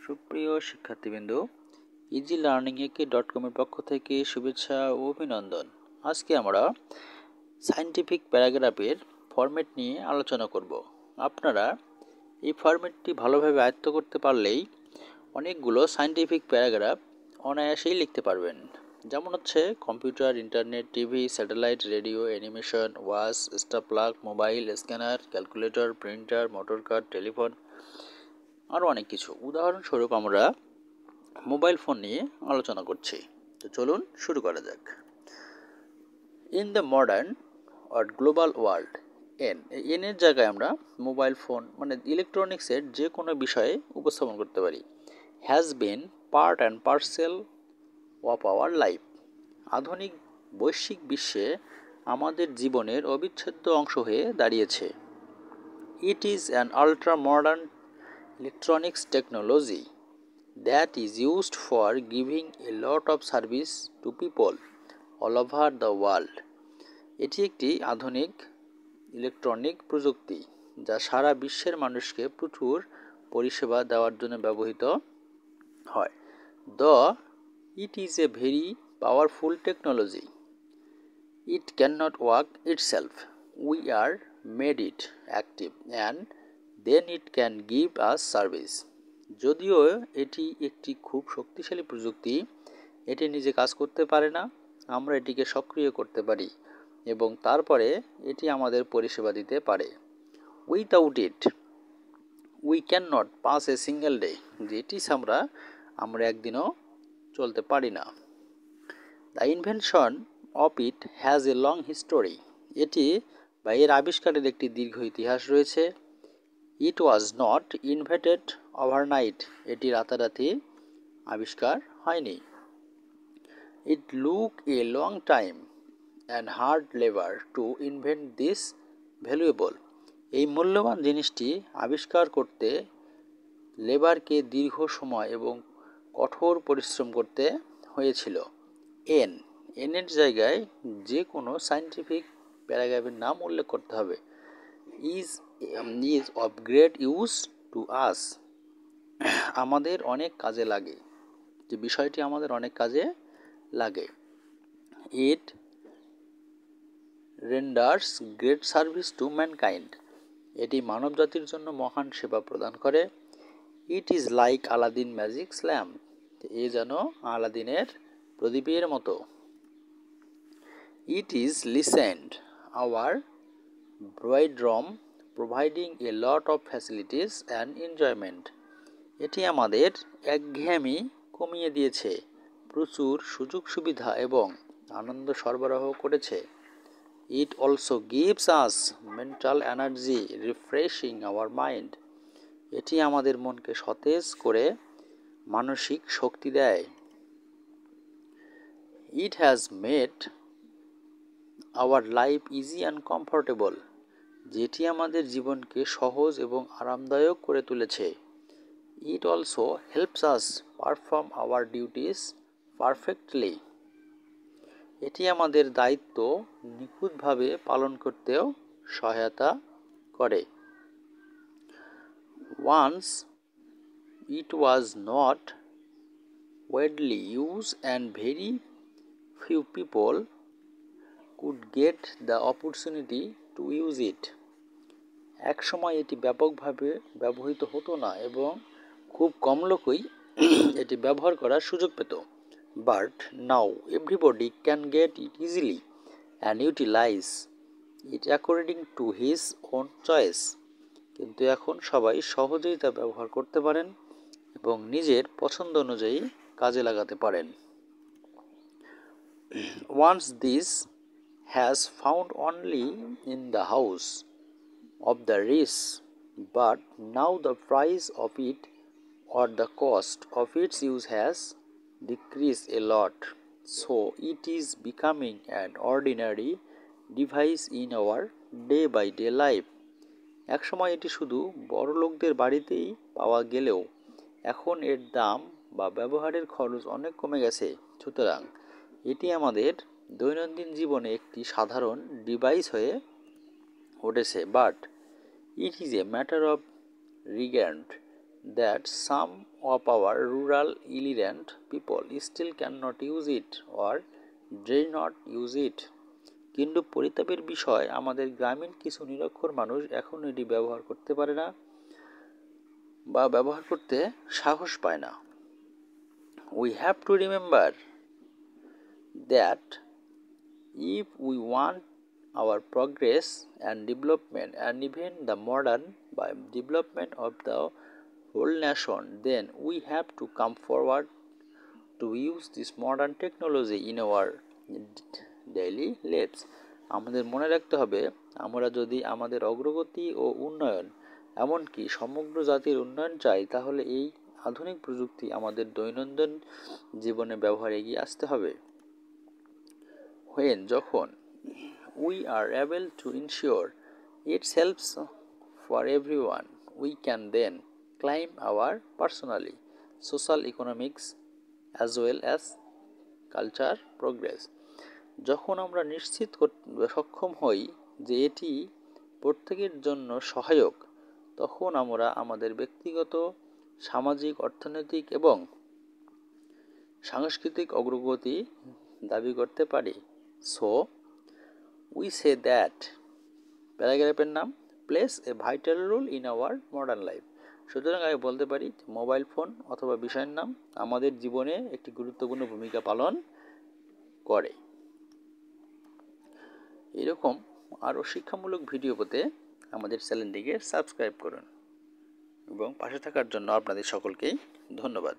সুপ্রিয় শিক্ষার্থীবৃন্দ, easy learning একে.com এর পক্ষ থেকে শুভেচ্ছা ও অভিনন্দন। আজকে আমরা সায়েন্টিফিক প্যারাগ্রাফের ফরম্যাট নিয়ে আলোচনা করব। আপনারা এই ফরম্যাটটি ভালোভাবে আয়ত্ত করতে পারলেই অনেকগুলো সায়েন্টিফিক প্যারাগ্রাফ অনায়াসেই লিখতে পারবেন। যেমন হচ্ছে computer, internet, TV, satellite, radio, animation, watch, star plug, mobile, scanner, calculator, printer, motor car, telephone, আরও অনেক কিছু। উদাহরণস্বরূপ আমরা মোবাইল ফোন নিয়ে আলোচনা করছি। তো চলুন শুরু করা যাক। In the modern or global world, এর জায়গায় আমরা মোবাইল ফোন মানে ইলেকট্রনিক্সের যে কোনো বিষয়ে উপস্থাপন করতে পারি। Has been part and parcel of our life, আধুনিক বৈশ্বিক বিশ্বে আমাদের জীবনের অবিচ্ছেদ্য অংশ হয়ে দাঁড়িয়েছে। It is an ultra modern electronics technology that is used for giving a lot of service to people all over the world. এটি একটি আধুনিক ইলেকট্রনিক প্রযুক্তি যা সারা বিশ্বের মানুষকে প্রচুর পরিষেবা দেওয়ার জন্য ব্যবহৃত হয়। It is a very powerful technology. It cannot work itself. We are made it active and then it can give us service. যদিও এটি একটি খুব শক্তিশালী প্রযুক্তি, এটি নিজে কাজ করতে পারে না। আমরা এটিকে সক্রিয় করতে পারি এবং তারপরে এটি আমাদের পরিষেবা দিতে পারে। Without it we can not pass a single day, যেটি আমরা একদিনও চলতে পারি না। The invention of it has a long history, এটি বা এর আবিষ্কারের একটি দীর্ঘ ইতিহাস রয়েছে। It was not invented overnight, এটি রাতারাতি আবিষ্কার হয়নি। It look a long time and hard labour to invent this valuable, এই মূল্যবান জিনিসটি আবিষ্কার করতে লেবারকে দীর্ঘ সময় এবং কঠোর পরিশ্রম করতে হয়েছিল। এনের জায়গায় যে কোনো সায়েন্টিফিক প্যারাগ্রাফের নাম উল্লেখ করতে হবে। Is of great use to us, আমাদের অনেক কাজে লাগে, যে বিষয়টি আমাদের অনেক কাজে লাগে। It renders great service to mankind, এটি মানব জাতির জন্য মহান সেবা প্রদান করে। It is like Aladdin magic lamp, এ যেন আলাদিনের প্রদীপের মতো। It is lessened our boredom providing a lot of facilities and enjoyment, এটি আমাদের একঘেয়েমি কমিয়ে দিয়েছে, প্রচুর সুযোগ সুবিধা এবং আনন্দ সরবরাহ করেছে। It also gives us mental energy refreshing our mind, এটি আমাদের মনকে সতেজ করে মানসিক শক্তি দেয়। It has made our life easy and comfortable, যেটি আমাদের জীবনকে সহজ এবং আরামদায়ক করে তুলেছে। It also helps us perform our duties perfectly, এটি আমাদের দায়িত্ব নিখুঁতভাবে পালন করতেও সহায়তা করে। Once it was not widely use and very few people could get the opportunity to use ইট, একসময় এটি ব্যাপকভাবে ব্যবহৃত হতো না এবং খুব কম লোকই এটি ব্যবহার করার সুযোগ পেত। But now everybody can get it easily and utilise it according to his own choice, কিন্তু এখন সবাই সহজেই তা ব্যবহার করতে পারেন এবং নিজের পছন্দ অনুযায়ী কাজে লাগাতে পারেন। Once this has found only in the house of the rich, but now the price of it or the cost of its use has decreased a lot, so it is becoming an ordinary device in our day by day life. একসময় এটি শুধু বড় লোকদের বাড়িতেই পাওয়া গেলেও এখন এর দাম বা ব্যবহারের খরচ অনেক কমে গেছে, সুতরাং এটি আমাদের দৈনন্দিন জীবনে একটি সাধারণ ডিভাইস হয়ে উঠেছে। But it is a matter of regret that some of our rural illiterate people still cannot use it or dare not use it. কিন্তু পরিতাপের বিষয় আমাদের গ্রামীণ কিছু নিরক্ষর মানুষ এখন এটি ব্যবহার করতে পারে না বা ব্যবহার করতে সাহস পায় না। We have to remember that if we want our progress and development and even the modern development of the whole nation, then we have to come forward to use this modern technology in our daily lives. আমাদের মনে রাখতে হবে, আমরা যদি আমাদের অগ্রগতি ও উন্নয়ন এমনকি সমগ্র জাতির উন্নয়ন চাই, তাহলে এই আধুনিক প্রযুক্তি আমাদের দৈনন্দিন জীবনে ব্যবহারে এগিয়ে আসতে হবে। যখন we are able to ensure it helps for everyone, we can then climb our personally, social, economics as well as culture progress. যখন আমরা নিশ্চিত সক্ষম হই যে এটি প্রত্যেকের জন্য সহায়ক, তখন আমরা আমাদের ব্যক্তিগত, সামাজিক, অর্থনৈতিক এবং সাংস্কৃতিক অগ্রগতি দাবি করতে পারি। সো উই সে দ্যাট প্যারাগ্রাফের নাম place a vital role in our modern life. সুতরাং আমি বলতে পারি মোবাইল ফোন অথবা বিষয়ের নাম আমাদের জীবনে একটি গুরুত্বপূর্ণ ভূমিকা পালন করে। এরকম আরও শিক্ষামূলক ভিডিও পেতে আমাদের চ্যানেলটিকে সাবস্ক্রাইব করুন এবং পাশে থাকার জন্য আপনাদের সকলকেই ধন্যবাদ।